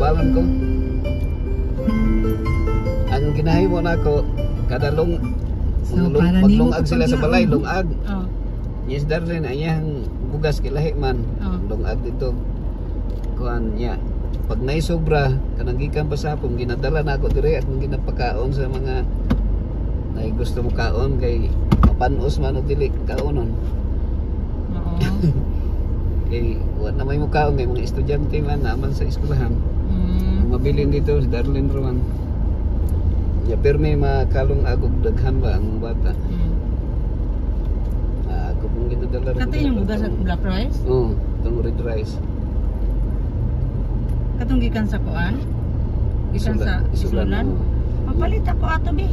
balon ko. Ang ginahimo na ko kada maglungag sila sa balay, lungag. Yes, Darlene, ayang bugas kilahi man. Lungag dito. Kuan niya. Pag naisobra, kanang gikan pa sa akong ginadala na ako dire at ginapakaon sa mga na gusto mo kaon kay mapanos man o dili kaonon. Oo. Kay wala na may mukaon kay mga estudyante man naman sa eskwelahan. Mabilin dito si Darlene Roman. Ya permi makalong agog daghan ba ang bata. Ako pong ginadala rin. Kato yung bugas at black rice? Oo, itong red rice. Katong gikan sa kuan? Gikan sa isulan? Mapalit ako ato bi.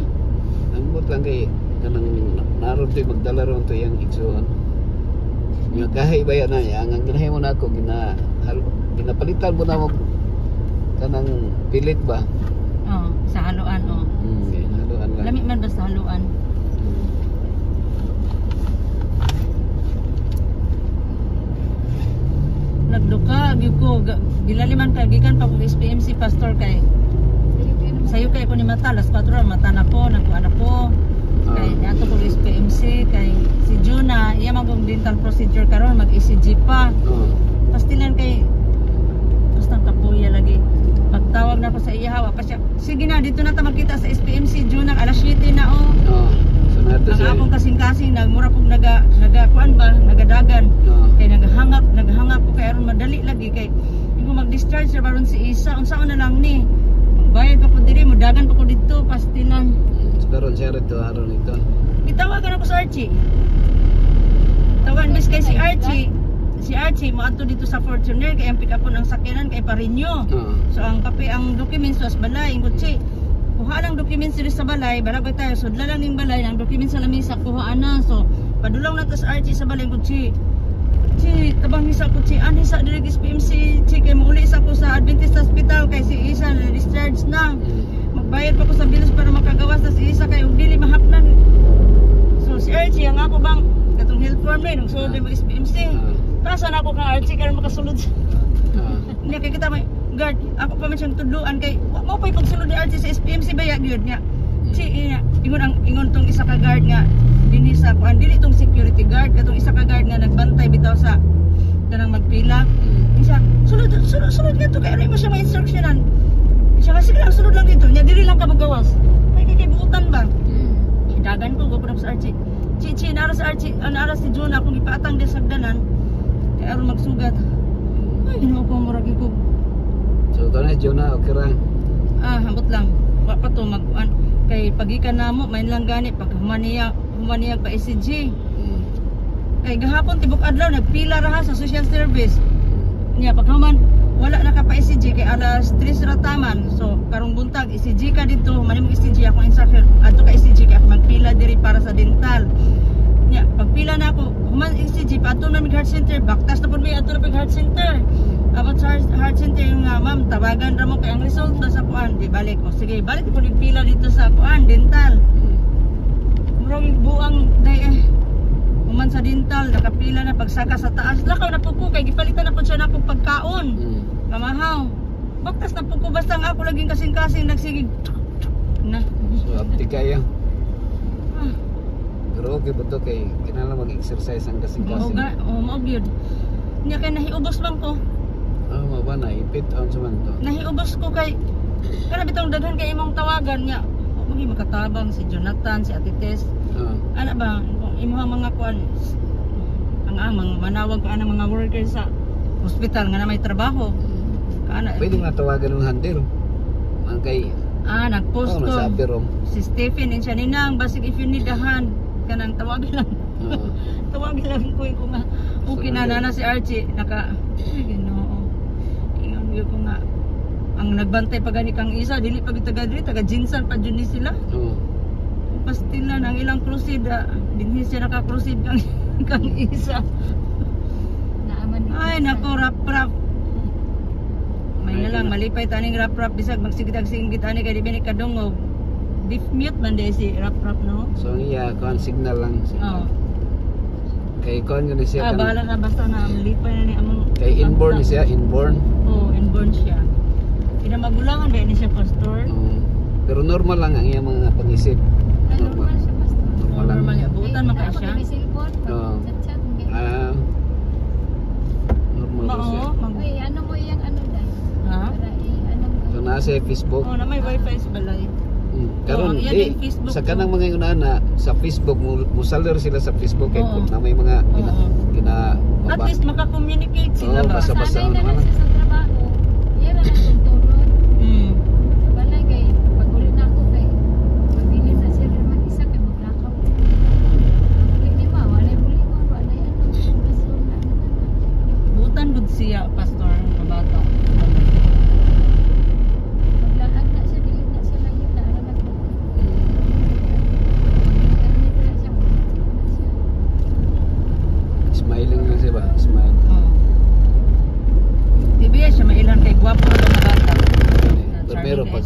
Ang bot lang kay kanang naroon to magdala ron to yung igsuon. Yung kahay baya na ang ginahin mo na ako ginapalitan mo na mo kanang pilit ba? Oh, sa haluan oh. Haluan lang. Lami man ba sa haluan? Nagduka gyud ko gilaliman kay gikan pa kog SPMC pastor kay sayo kay ko ni mata las 4 mata na ko nagkuan ako kay ato kog SPMC kay si Juna iya magong dental procedure karon mag ECG pa. Pastilan kay basta kapuya lagi. Pagtawag na ko sa iya hawa pa siya. Sige na dito na ta magkita sa SPMC Juna alas 7 na oh. Sunado siya. Ang akong kasing-kasing nagmura kog naga kuan ba nagadagan. Kay naghangap ko kay aron madali lagi kay ingo mag-discharge sa baron si Isa unsaon na lang ni. Bayad pa ko diri mo dagan pa ko dito pastilan. Karon siya rito aron ito. Gitawagan ako sa Archie. Tawagan bis kay si Archie. Si Archie mo adto dito sa Fortuner kay ang pick up ng sakyanan kay parinyo. So ang documents was balay ingot si. Kuha lang documents diri sa balay, balagay tayo sudla lang ning balay ang documents sa lamisa kuhaan na. So padulong na tas Archie sa balay ingot si. Si tabang isa ko si ani sa diri SPMC si kay mauli sa ko sa Adventist Hospital kay si Isa na discharge na. Magbayad pa ko sa bills para makagawas na si Isa kay ug dili mahapnan. So si Archie ang ako bang katong health form ni nung sulod mo SPMC. Pasan ako kang Archie karon makasulod. Nya kay kita may guard ako pa man siyang tudloan kay mo pay pagsulod ni Archie sa SPMC baya gyud nya. Si ingon tong isa ka guard nga dinhi sa kuan dili tong security guard katong isa ka guard nga nagbantay bitaw sa kanang magpila. Isa sulod dito kay mo siya may instructionan. Siya kasi lang sulod lang dito nya dili lang ka magawas. Kay buutan ba? Dagan ko go sa Archie. Chichi nara sa Archie nara si Juna akong ipatang di sagdanan kay aron magsugat. Ay ginoo ko murag ko. So to na Juna okay ra. Hambot lang. Wa pa to mag-an kay pagikan namo main lang gani pag humaniyag pa ECG. Kay gahapon tibok adlaw nagpila ra sa social service. Nya paghuman wala na ka pa ECG kay alas 3 ra taman. So karong buntag ECG ka dito, mani mo ECG ako instruction. Adto ka ECG kay ako magpila diri para sa dental. Nya pagpila na ako, human ECG pa adto na mig heart center, baktas na pud may adto na mig heart center. About sa heart center yung ma'am, tawagan ra mo kay ang result na sa kuan, di balik ko. Sige, balik ko pila dito sa kuan dental. Murag buang day human sa dental nakapila na pagsaka sa taas. Lakaw na pud ko kay gipalitan na pud siya nako pagkaon. Mamahaw. Baktas na pud ko basta ang ako laging kasing-kasing nagsigig. Na. So abti kayo. Pero okay ba to kay kinala mag-exercise ang kasing-kasing. Oo, mao gyud. Nya kay nahiubos man ko. Maba na ipit on sa man to. Nahiubos ko kay kana bitong daghan kay imong tawagan nya. Magi makatabang si Jonathan, si Ate Tess. Ana ba imong mga kuan ang mga manawag ka ng mga workers sa hospital nga na may trabaho. Kana pwede nga tawagan ng handle. Ang kay nagpost ko. Rom. Si Stephen and siya ninang basig if you need a hand kanang tawagin lang. Tawagin lang ko nga okay na nana si Archie naka Ginoo. Ingon ko nga ang nagbantay pa gani kang Isa dili pa taga diri taga Jinsan pa jud ni sila. Pastilan ang ilang crusade dinhi siya naka-crusade kang Isa. Naaman ay nako rap may lang malipay taning rap bisag magsigdag-singgit ani kay di bini kadungog. Deep mute man day si rap no. So iya kon signal lang. Kay kon gani siya bahala na basta na malipay na ni among kay inborn siya inborn. Inborn siya. magulangan dahil siya pastor. Pero normal lang ang iyang mga pag-isip. Normal siya, pastor. Normal lang. Normal niya. Buutan maka siya. Ako cellphone, Oo. chat-chat. Normal lang siya. Uy, ano mo yung ano dahil? Ha? Para ano mo. So nasa Facebook. Oh, na may wifi sa balay. Karon yan di yung Facebook sa mo. kanang mga inana sa Facebook mo saler sila sa Facebook kay Oo. na may mga kina At least maka-communicate sila ba? basta Sanay na ano lang siya sa trabaho. Yan lang ang tungtulon. Mm. Sa balay kay pag-uli na ako kay pag-ili na siya rin mag-isa kay maglakaw. Hindi ma, wala yung bulingon, wala yung ano. Kaso na ano. Buutan gud siya pastor sa bata. Maglaag na siya, dili na siya lang yun. Naaramat ko. Internet na siya. Maglaag na siya. smiling lang siya ba? Smile. Di ba siya mailan kay gwapo na bata. Pero pag